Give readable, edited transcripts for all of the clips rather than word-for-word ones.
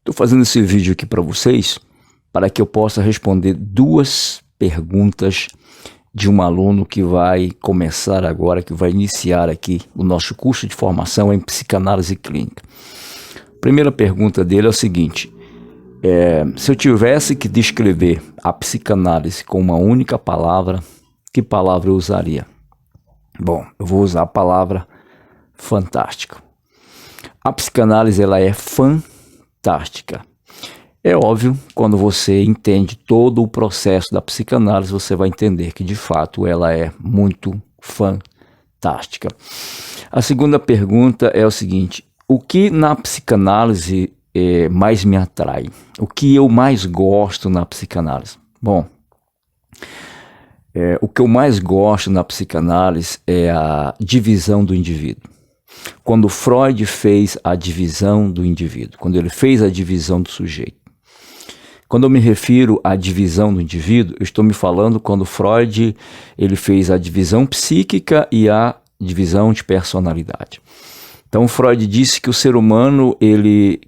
Estou fazendo esse vídeo aqui para vocês para que eu possa responder duas perguntas de um aluno que vai começar agora, que vai iniciar aqui o nosso curso de formação em psicanálise clínica. A primeira pergunta dele é o seguinte: se eu tivesse que descrever a psicanálise com uma única palavra, que palavra eu usaria? Bom, eu vou usar a palavra fantástico. A psicanálise ela é fantástica. É óbvio, quando você entende todo o processo da psicanálise, você vai entender que de fato ela é muito fantástica. A segunda pergunta é o seguinte: o que na psicanálise mais me atrai? O que eu mais gosto na psicanálise? Bom, o que eu mais gosto na psicanálise é a divisão do indivíduo. Quando Freud fez a divisão do indivíduo, quando ele fez a divisão do sujeito. Quando eu me refiro à divisão do indivíduo, eu estou me falando quando Freud ele fez a divisão psíquica e a divisão de personalidade. Então Freud disse que o ser humano,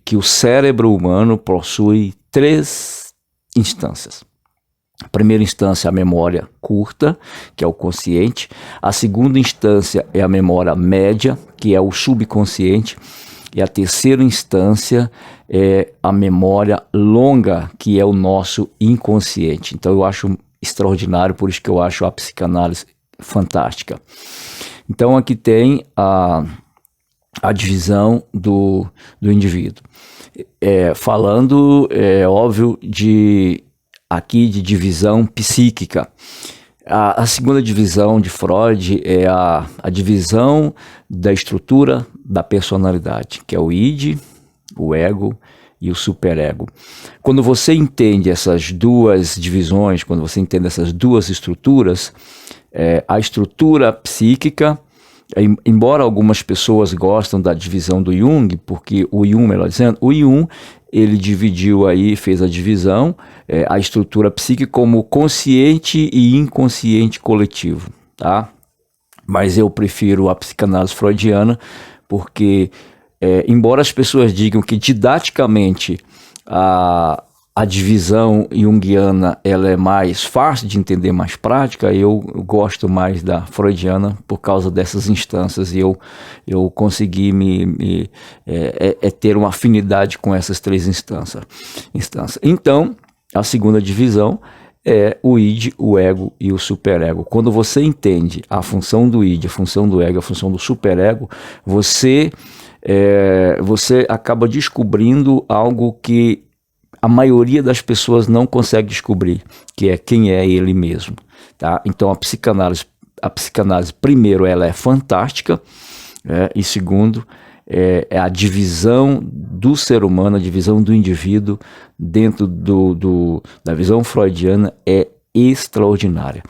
que o cérebro humano possui três instâncias. A primeira instância é a memória curta, que é o consciente. A segunda instância é a memória média, que é o subconsciente. E a terceira instância é a memória longa, que é o nosso inconsciente. Então eu acho extraordinário, por isso que eu acho a psicanálise fantástica. Então aqui tem a divisão do indivíduo. Falando, óbvio, aqui de divisão psíquica. A segunda divisão de Freud é a divisão da estrutura da personalidade, que é o id, o ego e o superego. Quando você entende essas duas divisões, quando você entende essas duas estruturas, a estrutura psíquica, embora algumas pessoas gostam da divisão do Jung, porque o Jung, melhor dizendo, o Jung, ele dividiu aí, fez a divisão, a estrutura psíquica como consciente e inconsciente coletivo, tá? Mas eu prefiro a psicanálise freudiana, porque embora as pessoas digam que didaticamente a divisão junguiana ela é mais fácil de entender, mais prática, eu gosto mais da freudiana por causa dessas instâncias, e eu consegui ter uma afinidade com essas três instâncias. Então, a segunda divisão é o id, o ego e o superego. Quando você entende a função do id, a função do ego, a função do superego, você acaba descobrindo algo que a maioria das pessoas não consegue descobrir, que é quem é ele mesmo, tá? Então a psicanálise primeiro, ela é fantástica, e segundo, a divisão do ser humano, a divisão do indivíduo dentro da visão freudiana é extraordinária.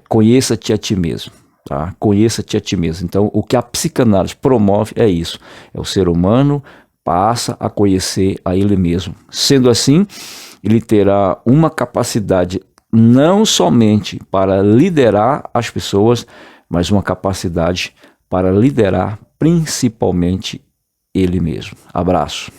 Conheça-te a ti mesmo. Tá? Conheça-te a ti mesmo. Então o que a psicanálise promove é isso, é o ser humano passa a conhecer a ele mesmo. Sendo assim, ele terá uma capacidade não somente para liderar as pessoas, mas uma capacidade para liderar principalmente ele mesmo. Abraço.